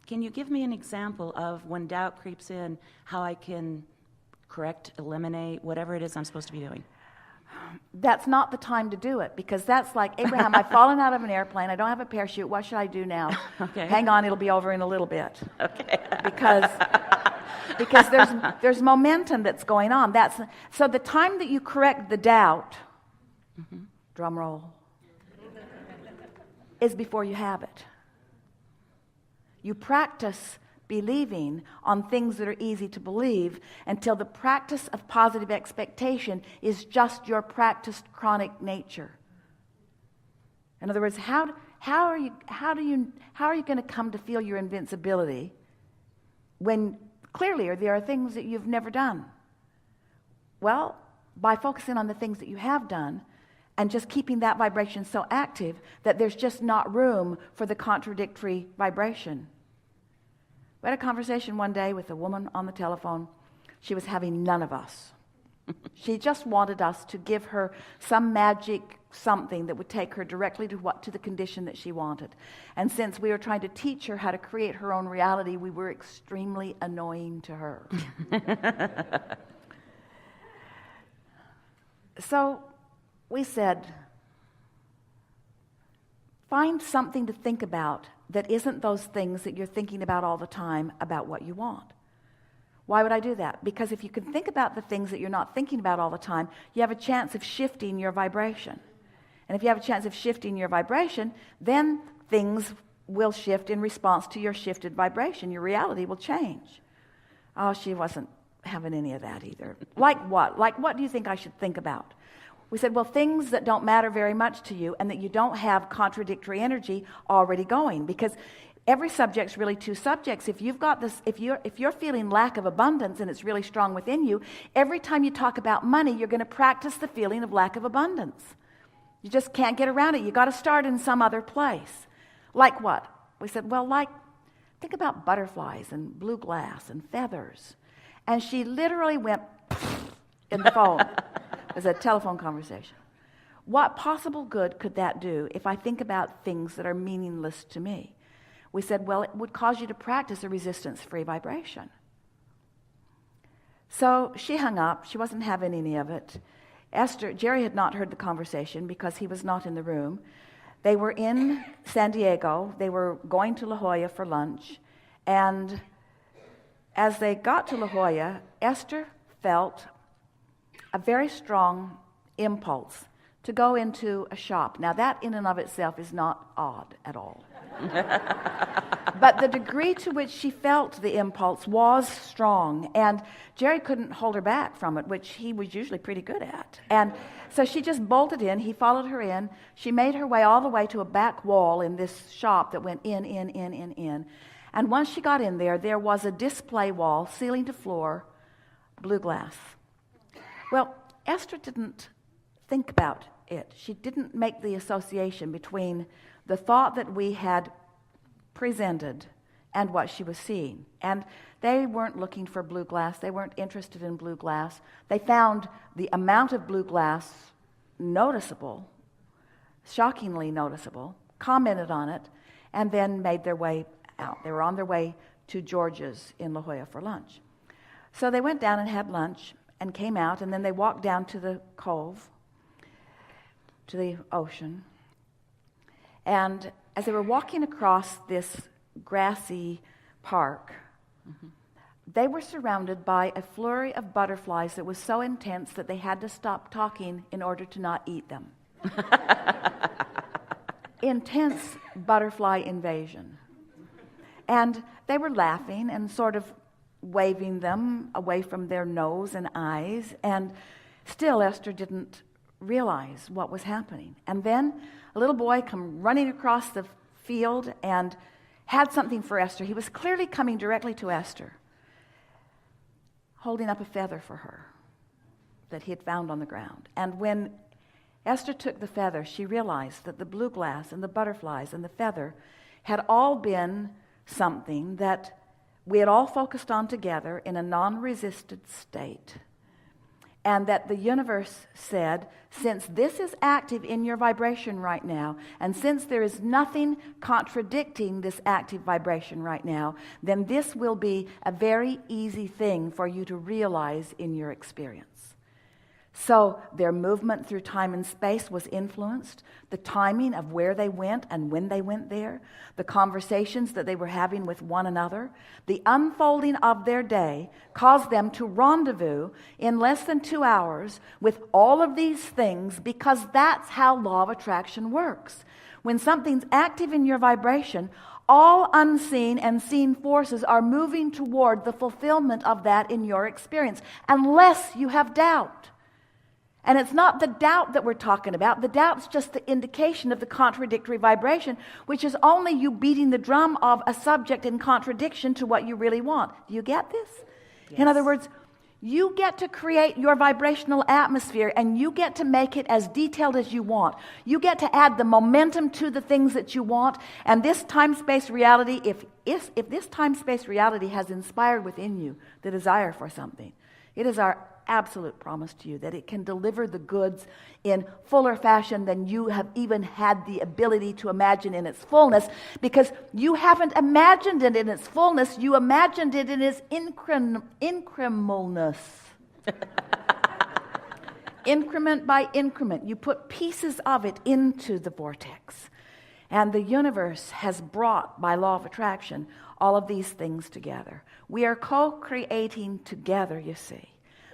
Can you give me an example of when doubt creeps in, how I can correct, eliminate, whatever it is I'm supposed to be doing? That's not the time to do it, because that's like, Abraham, I've fallen out of an airplane, I don't have a parachute, what should I do now? Okay. Hang on, it'll be over in a little bit. Okay. Because there's momentum that's going on. So the time that you correct the doubt, drum roll, is before you have it. You practice believing on things that are easy to believe until the practice of positive expectation is just your practiced chronic nature. In other words, how are you going to come to feel your invincibility when clearly there are things that you've never done? Well, by focusing on the things that you have done and just keeping that vibration so active that there's just not room for the contradictory vibration. We had a conversation one day with a woman on the telephone. She was having none of us. She just wanted us to give her some magic something that would take her directly to the condition that she wanted. And since we were trying to teach her how to create her own reality, we were extremely annoying to her. So we said, find something to think about that isn't those things that you're thinking about all the time about what you want. Why would I do that? Because if you can think about the things that you're not thinking about all the time, you have a chance of shifting your vibration. And if you have a chance of shifting your vibration, then things will shift in response to your shifted vibration. Your reality will change. Oh, she wasn't having any of that either. Like what? Like what do you think I should think about? We said, well, things that don't matter very much to you and that you don't have contradictory energy already going, because every subject's really two subjects. If you've got this, if you're feeling lack of abundance and it's really strong within you, every time you talk about money, you're going to practice the feeling of lack of abundance. You just can't get around it. You got to start in some other place. Like what? We said, well, think about butterflies and blue glass and feathers. And she literally went in the phone. It was a telephone conversation. What possible good could that do if I think about things that are meaningless to me? We said, well, it would cause you to practice a resistance-free vibration. So she hung up. She wasn't having any of it. Jerry had not heard the conversation because he was not in the room. They were in San Diego. They were going to La Jolla for lunch. And as they got to La Jolla, Esther felt a very strong impulse to go into a shop. Now that in and of itself is not odd at all. But the degree to which she felt the impulse was strong, and Jerry couldn't hold her back from it, which he was usually pretty good at. And so she just bolted in. He followed her in. She made her way all the way to a back wall in this shop that went in. And once she got in there, there was a display wall, ceiling to floor, blue glass. Well, Esther didn't think about it. She didn't make the association between the thought that we had presented and what she was seeing. And they weren't looking for blue glass. They weren't interested in blue glass. They found the amount of blue glass noticeable, shockingly noticeable, commented on it, and then made their way out. They were on their way to George's in La Jolla for lunch. So they went down and had lunch and came out, and then they walked down to the cove, to the ocean. And as they were walking across this grassy park, they were surrounded by a flurry of butterflies that was so intense that they had to stop talking in order to not eat them. Intense butterfly invasion. And they were laughing and sort of waving them away from their nose and eyes, and still Esther didn't realize what was happening. And then a little boy come running across the field and had something for Esther. He was clearly coming directly to Esther, holding up a feather for her that he had found on the ground. And when Esther took the feather, she realized that the blue glass and the butterflies and the feather had all been something that we had all focused on together in a non-resisted state. And that the universe said, since this is active in your vibration right now, and since there is nothing contradicting this active vibration right now, then this will be a very easy thing for you to realize in your experience. So their movement through time and space was influenced. The timing of where they went and when they went there. The conversations that they were having with one another. The unfolding of their day caused them to rendezvous in less than 2 hours with all of these things, because that's how law of attraction works. When something's active in your vibration, all unseen and seen forces are moving toward the fulfillment of that in your experience, unless you have doubt. And it's not the doubt that we're talking about. The doubt's just the indication of the contradictory vibration, which is only you beating the drum of a subject in contradiction to what you really want. Do you get this? Yes. In other words, you get to create your vibrational atmosphere, and you get to make it as detailed as you want. You get to add the momentum to the things that you want. And this time-space reality, if this time-space reality has inspired within you the desire for something, it is our absolute promise to you that it can deliver the goods in fuller fashion than you have even had the ability to imagine in its fullness, because you haven't imagined it in its fullness, you imagined it in its incrementalness. Increment by increment, you put pieces of it into the vortex. And the universe has brought, by law of attraction, all of these things together. We are co-creating together, you see.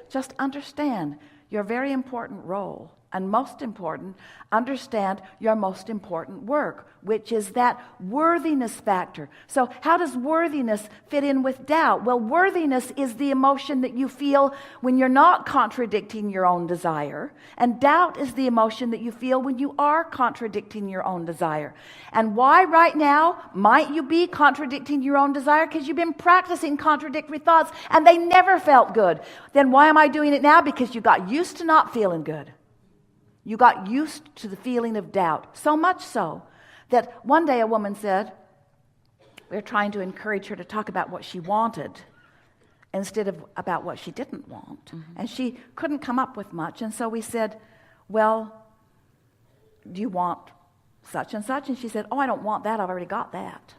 Just understand your very important role, and most important, understand your most important work, which is that worthiness factor. So how does worthiness fit in with doubt? Well, worthiness is the emotion that you feel when you're not contradicting your own desire, and doubt is the emotion that you feel when you are contradicting your own desire. And why right now might you be contradicting your own desire? Because you've been practicing contradictory thoughts and they never felt good. Then why am I doing it now? Because you got used to not feeling good. You got used to the feeling of doubt, so much so that one day a woman said, we were trying to encourage her to talk about what she wanted instead of about what she didn't want. Mm-hmm. And she couldn't come up with much. And so we said, well, do you want such and such? And she said, oh, I don't want that. I've already got that.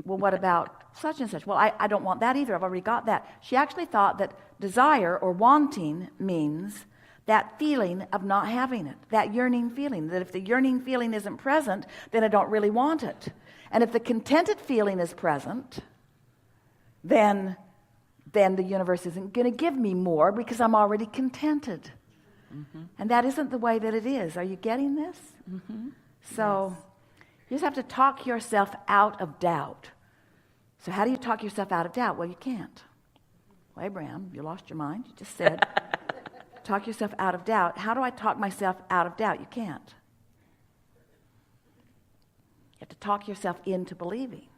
Well, what about such and such? Well, I don't want that either. I've already got that. She actually thought that desire or wanting means that feeling of not having it, that yearning feeling, that if the yearning feeling isn't present, then I don't really want it. And if the contented feeling is present, then the universe isn't going to give me more because I'm already contented. Mm-hmm. And that isn't the way that it is. Are you getting this? Mm-hmm. So yes. You just have to talk yourself out of doubt. So how do you talk yourself out of doubt? Well, you can't. Well, Abraham, you lost your mind. You just said... Talk yourself out of doubt. How do I talk myself out of doubt? You can't. You have to talk yourself into believing,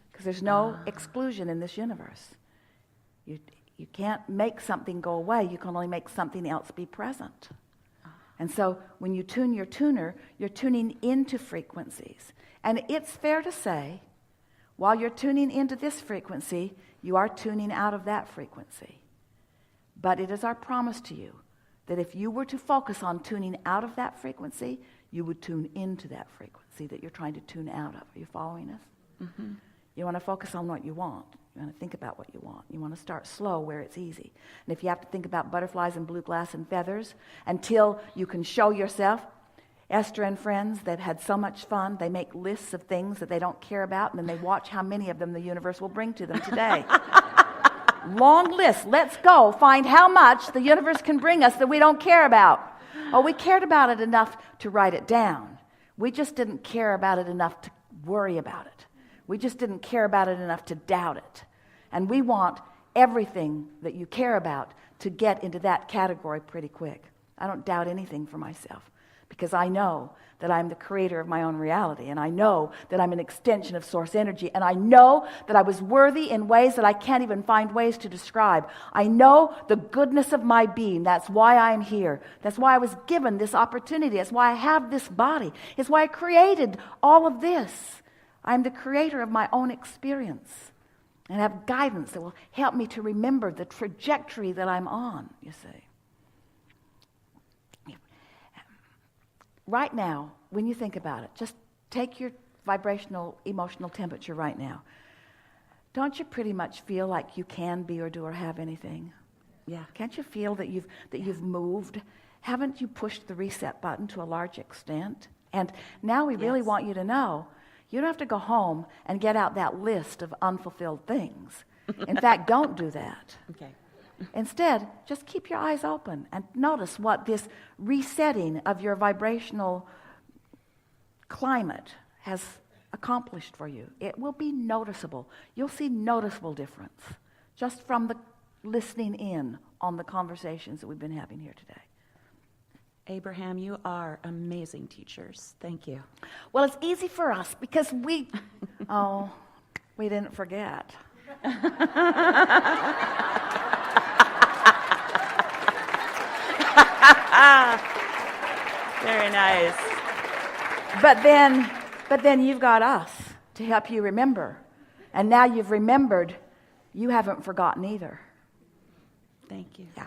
because there's no exclusion in this universe. You can't make something go away. You can only make something else be present. And so when you tune your tuner, you're tuning into frequencies. And it's fair to say, while you're tuning into this frequency, you are tuning out of that frequency. But it is our promise to you that if you were to focus on tuning out of that frequency, you would tune into that frequency that you're trying to tune out of. Are you following us? Mm-hmm. You want to focus on what you want. You want to think about what you want. You want to start slow where it's easy. And if you have to think about butterflies and blue glass and feathers until you can show yourself, Esther and friends, they've had so much fun. They make lists of things that they don't care about, and then they watch how many of them the universe will bring to them today. Long list. Let's go find how much the universe can bring us that we don't care about. Oh, we cared about it enough to write it down. We just didn't care about it enough to worry about it. We just didn't care about it enough to doubt it. And we want everything that you care about to get into that category pretty quick. I don't doubt anything for myself, because I know that I'm the creator of my own reality, and I know that I'm an extension of source energy, and I know that I was worthy in ways that I can't even find ways to describe. I know the goodness of my being. That's why I'm here. That's why I was given this opportunity. That's why I have this body. It's why I created all of this. I'm the creator of my own experience. and have guidance that will help me to remember the trajectory that I'm on, you see. Right now, when you think about it, just take your vibrational, emotional temperature right now. Don't you pretty much feel like you can be or do or have anything? Yeah. Can't you feel that you've moved? Haven't you pushed the reset button to a large extent? And now we really Yes. want you to know you don't have to go home and get out that list of unfulfilled things. In fact, don't do that. Okay. Instead, just keep your eyes open and notice what this resetting of your vibrational climate has accomplished for you. It will be noticeable. You'll see noticeable difference just from the listening in on the conversations that we've been having here today. Abraham, you are amazing teachers. Thank you. Well, it's easy for us because we didn't forget. Very nice. But then you've got us to help you remember. And now you've remembered, you haven't forgotten either. Thank you. Yeah.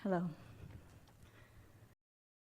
Hello.